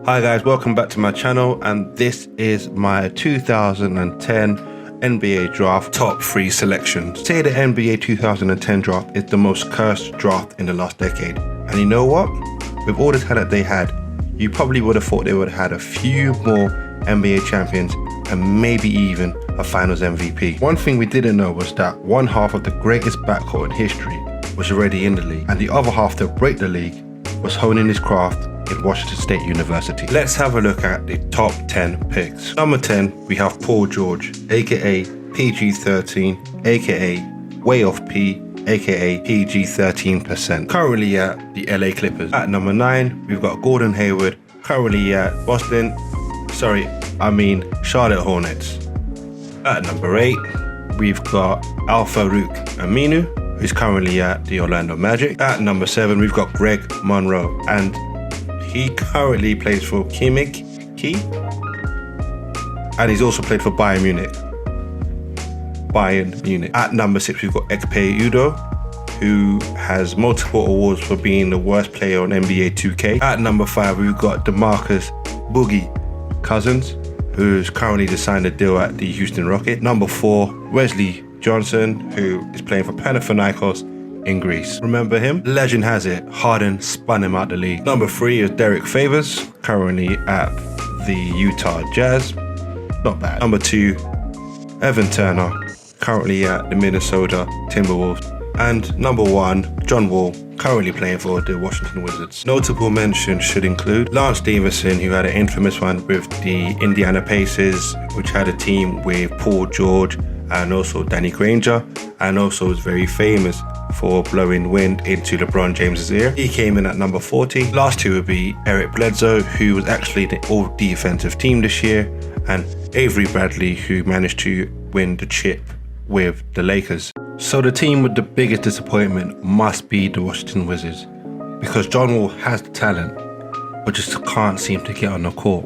Hi guys, welcome back to my channel, and this is my 2010 NBA draft top 3 selections. Say the NBA 2010 draft is the most cursed draft in the last decade. And you know what? With all the talent they had, you probably would have thought they would have had a few more NBA champions and maybe even a finals MVP. One thing we didn't know was that one half of the greatest backcourt in history was already in the league, and the other half to break the league was honing his craft in Washington State University. Let's have a look at the top 10 picks. Number 10, we have Paul George, aka PG-13, aka Way Off P, aka PG-13%, currently at the LA Clippers. At number 9, we've got Gordon Hayward, currently at Charlotte Hornets. At number 8, we've got Al-Farouq Aminu, who's currently at the Orlando Magic. At number 7, we've got Greg Monroe, and he currently plays for Kimmich, and he's also played for Bayern Munich. At number 6, we've got Ekpe Udoh, who has multiple awards for being the worst player on NBA 2K. At number 5, we've got Demarcus Boogie Cousins, who's currently just signed a deal at the Houston Rockets. Number 4, Wesley Johnson, who is playing for Panathinaikos in Greece. Remember him? Legend has it, Harden spun him out the league. Number 3 is Derek Favors, currently at the Utah Jazz. Not bad. Number 2, Evan Turner, currently at the Minnesota Timberwolves. And number 1, John Wall, currently playing for the Washington Wizards. Notable mentions should include Lance Stephenson, who had an infamous one with the Indiana Pacers, which had a team with Paul George and also Danny Granger, and also was very famous for blowing wind into LeBron James's ear. He came in at number 40. Last 2 would be Eric Bledsoe, who was actually the all-defensive team this year, and Avery Bradley, who managed to win the chip with the Lakers. So the team with the biggest disappointment must be the Washington Wizards, because John Wall has the talent, but just can't seem to get on the court.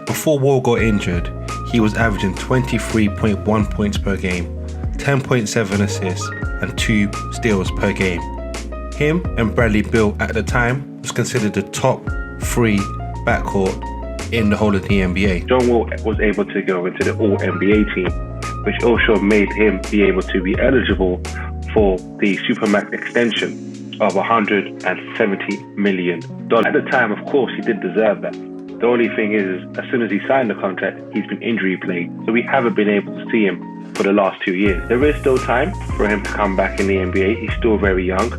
Before Wall got injured, he was averaging 23.1 points per game, 10.7 assists, and 2 steals per game. Him and Bradley Beal at the time was considered the top 3 backcourt in the whole of the NBA. John Wall was able to go into the All-NBA team, which also made him be able to be eligible for the Supermax extension of $170 million. At the time, of course, he did deserve that. The only thing is, as soon as he signed the contract, he's been injury plagued, so we haven't been able to see him for the last 2 years. There is still time for him to come back in the NBA. He's still very young,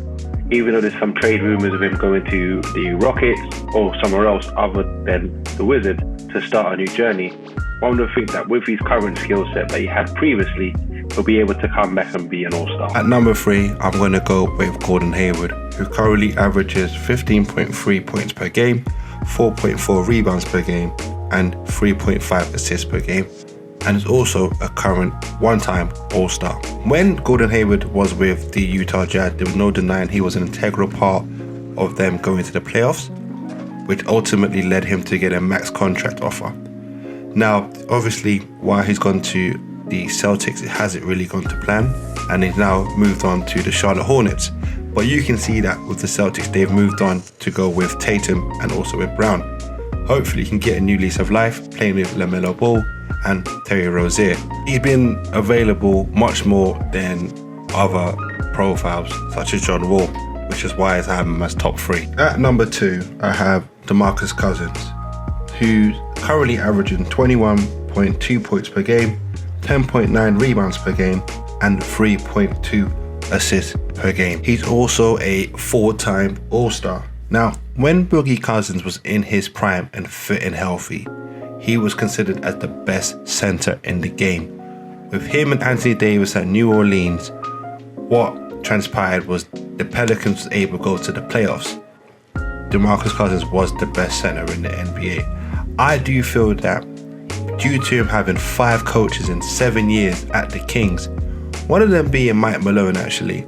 even though there's some trade rumors of him going to the Rockets or somewhere else other than the Wizards to start a new journey. One would think that with his current skill set that he had previously, he'll be able to come back and be an all-star. At number 3, I'm going to go with Gordon Hayward, who currently averages 15.3 points per game, 4.4 rebounds per game, and 3.5 assists per game, and is also a current one-time all-star. When Gordon Hayward was with the Utah Jazz, there was no denying he was an integral part of them going to the playoffs, which ultimately led him to get a max contract offer. Now, obviously, while he's gone to the Celtics, it hasn't really gone to plan, and he's now moved on to the Charlotte Hornets. But you can see that with the Celtics, they've moved on to go with Tatum and also with Brown. Hopefully, he can get a new lease of life playing with LaMelo Ball and Terry Rozier. He's been available much more than other profiles, such as John Wall, which is why I have him as top 3. At number 2, I have Demarcus Cousins, who's currently averaging 21.2 points per game, 10.9 rebounds per game, and 3.2 assists per game. He's also a 4-time All-Star. Now, when Boogie Cousins was in his prime and fit and healthy, he was considered as the best center in the game. With him and Anthony Davis at New Orleans, what transpired was the Pelicans was able to go to the playoffs. Demarcus Cousins was the best center in the NBA. I do feel that due to him having 5 coaches in 7 years at the Kings, one of them being Mike Malone actually,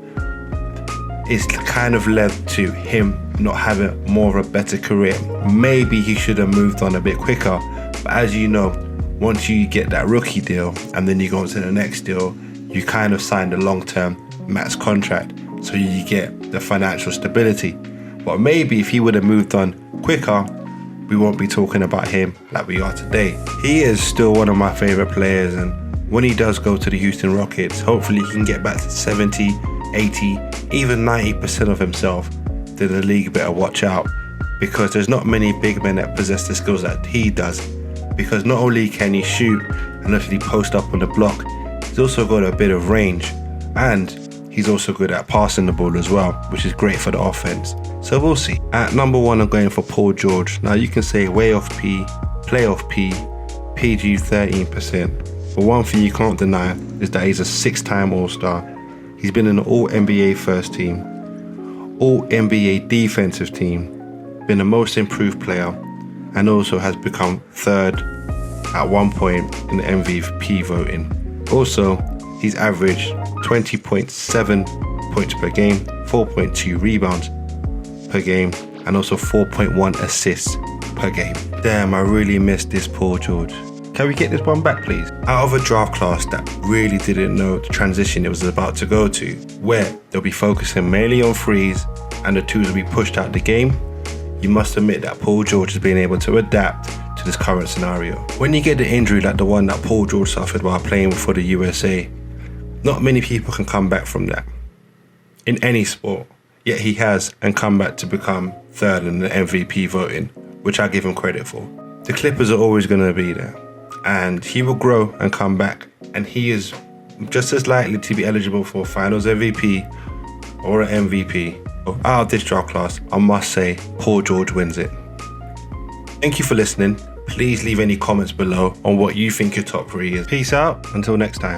it's kind of led to him not having more of a better career. Maybe he should have moved on a bit quicker, but as you know, once you get that rookie deal and then you go on to the next deal, you kind of sign the long-term max contract, so you get the financial stability. But maybe if he would have moved on quicker, we won't be talking about him like we are today. He is still one of my favorite players, and when he does go to the Houston Rockets, hopefully he can get back to 70, 80, even 90% of himself. Then the league better watch out, because there's not many big men that possess the skills that he does. Because not only can he shoot and actually post up on the block, he's also got a bit of range, and he's also good at passing the ball as well, which is great for the offense. So we'll see. At number 1, I'm going for Paul George. Now you can say way off P, playoff P, PG 13%. But one thing you can't deny is that he's a 6-time All-Star. He's been in the All-NBA first team, All-NBA defensive team, been the most improved player, and also has become 3rd at one point in the MVP voting. Also, he's averaged 20.7 points per game, 4.2 rebounds per game, and also 4.1 assists per game. Damn, I really missed this Paul George. Can we get this one back, please? Out of a draft class that really didn't know the transition it was about to go to, where they'll be focusing mainly on threes and the twos will be pushed out the game, you must admit that Paul George has been able to adapt to this current scenario. When you get an injury like the one that Paul George suffered while playing for the USA, not many people can come back from that in any sport, yet he has, and come back to become 3rd in the MVP voting, which I give him credit for. The Clippers are always going to be there, and he will grow and come back, and he is just as likely to be eligible for Finals MVP or an MVP. Out of this draft class, I must say Paul George wins it. Thank you for listening. Please leave any comments below on what you think your top 3 is. Peace out, until next time.